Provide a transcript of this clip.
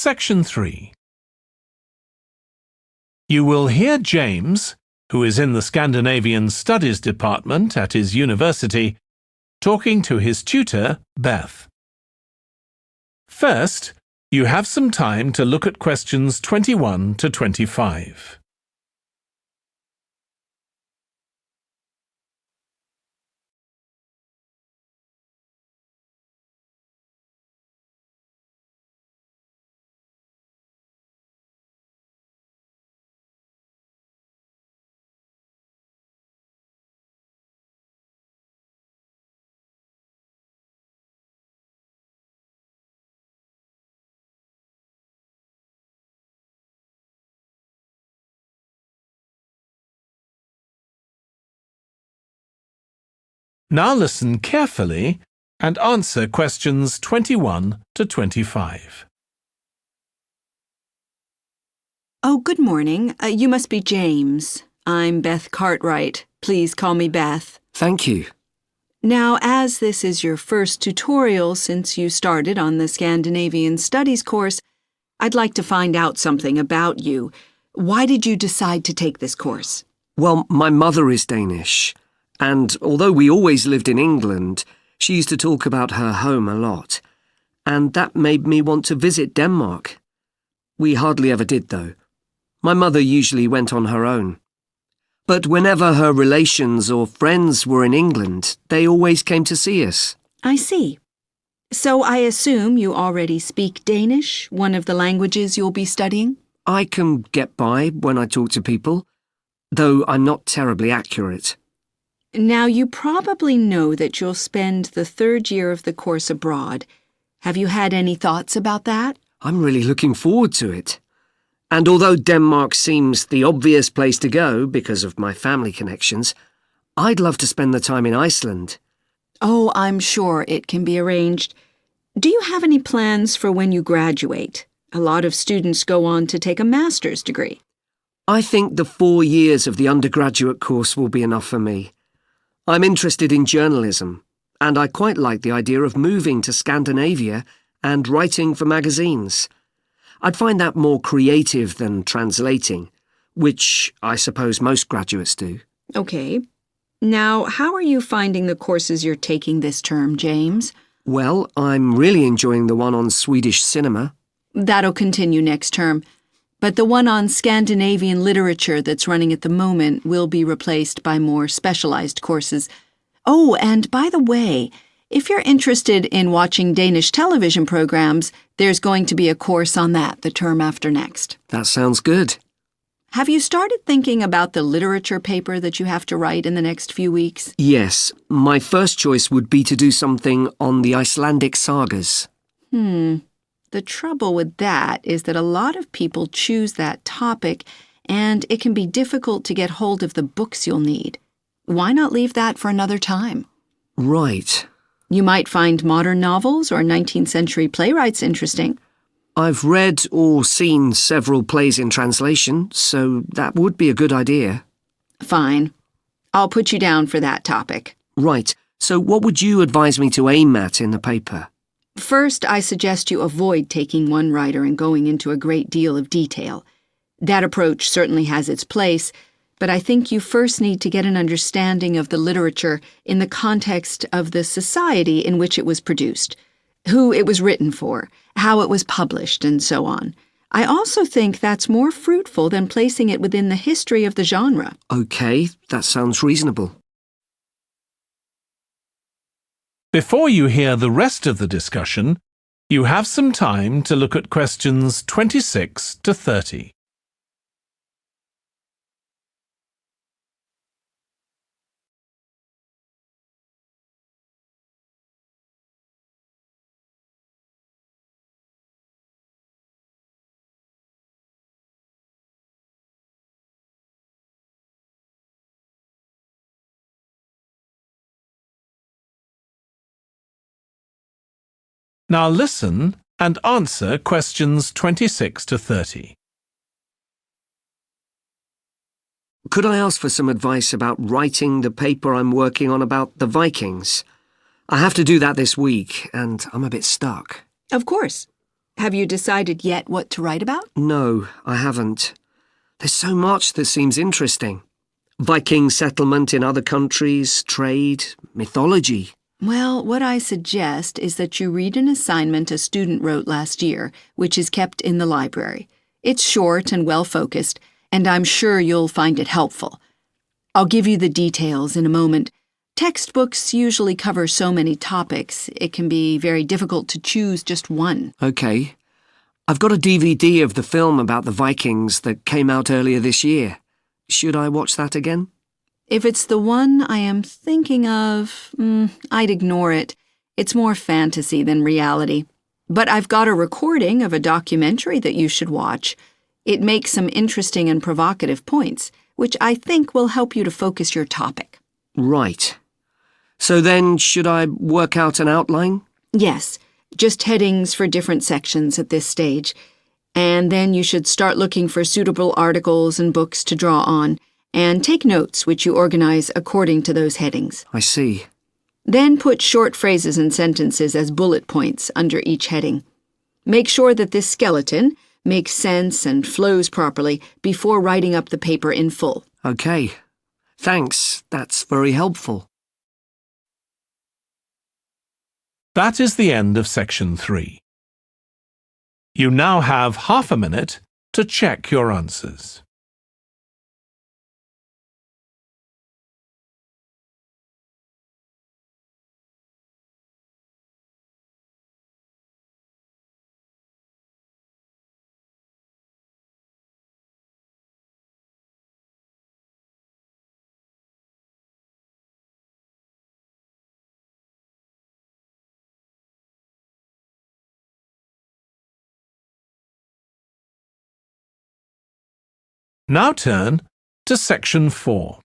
Section 3. You will hear James, who is in the Scandinavian Studies department at his university, talking to his tutor, Beth. First, you have some time to look at questions 21 to 25. Now listen carefully and answer questions 21 to 25. Oh, good morning. You must be James. I'm Beth Cartwright. Please call me Beth. Thank you. Now, as this is your first tutorial since you started on the Scandinavian Studies course, I'd like to find out something about you. Why did you decide to take this course? Well, my mother is Danish, and although we always lived in England, she used to talk about her home a lot, and that made me want to visit Denmark. We hardly ever did, though. My mother usually went on her own. But whenever her relations or friends were in England, they always came to see us. I see. So I assume you already speak Danish, one of the languages you'll be studying? I can get by when I talk to people, though I'm not terribly accurate. Now, you probably know that you'll spend the third year of the course abroad. Have you had any thoughts about that? I'm really looking forward to it. And although Denmark seems the obvious place to go because of my family connections, I'd love to spend the time in Iceland. Oh, I'm sure it can be arranged. Do you have any plans for when you graduate? A lot of students go on to take a master's degree. I think the 4 years of the undergraduate course will be enough for me. I'm interested in journalism, and I quite like the idea of moving to Scandinavia and writing for magazines. I'd find that more creative than translating, which I suppose most graduates do. Okay. Now, how are you finding the courses you're taking this term, James? Well, I'm really enjoying the one on Swedish cinema. That'll continue next term. But the one on Scandinavian literature that's running at the moment will be replaced by more specialized courses. Oh, and by the way, if you're interested in watching Danish television programs, there's going to be a course on that the term after next. That sounds good. Have you started thinking about the literature paper that you have to write in the next few weeks? Yes, my first choice would be to do something on the Icelandic sagas. The trouble with that is that a lot of people choose that topic, and it can be difficult to get hold of the books you'll need. Why not leave that for another time? Right. You might find modern novels or 19th century playwrights interesting. I've read or seen several plays in translation, so that would be a good idea. Fine. I'll put you down for that topic. Right. So what would you advise me to aim at in the paper? First, I suggest you avoid taking one writer and going into a great deal of detail. That approach certainly has its place, but I think you first need to get an understanding of the literature in the context of the society in which it was produced, who it was written for, how it was published, and so on. I also think that's more fruitful than placing it within the history of the genre. Okay, that sounds reasonable. Before you hear the rest of the discussion, you have some time to look at questions 26 to 30. Now listen and answer questions 26 to 30. Could I ask for some advice about writing the paper I'm working on about the Vikings? I have to do that this week, and I'm a bit stuck. Of course. Have you decided yet what to write about? No, I haven't. There's so much that seems interesting. Viking settlement in other countries, trade, mythology. Well, what I suggest is that you read an assignment a student wrote last year, which is kept in the library. It's short and well-focused, and I'm sure you'll find it helpful. I'll give you the details in a moment. Textbooks usually cover so many topics, it can be very difficult to choose just one. Okay. I've got a DVD of the film about the Vikings that came out earlier this year. Should I watch that again? If it's the one I am thinking of, I'd ignore it. It's more fantasy than reality. But I've got a recording of a documentary that you should watch. It makes some interesting and provocative points, which I think will help you to focus your topic. Right. So then, should I work out an outline? Yes, just headings for different sections at this stage. And then you should start looking for suitable articles and books to draw on, and take notes which you organize according to those headings. I see. Then put short phrases and sentences as bullet points under each heading. Make sure that this skeleton makes sense and flows properly before writing up the paper in full. Okay. Thanks. That's very helpful. That is the end of section 3. You now have half a minute to check your answers. Now turn to section 4.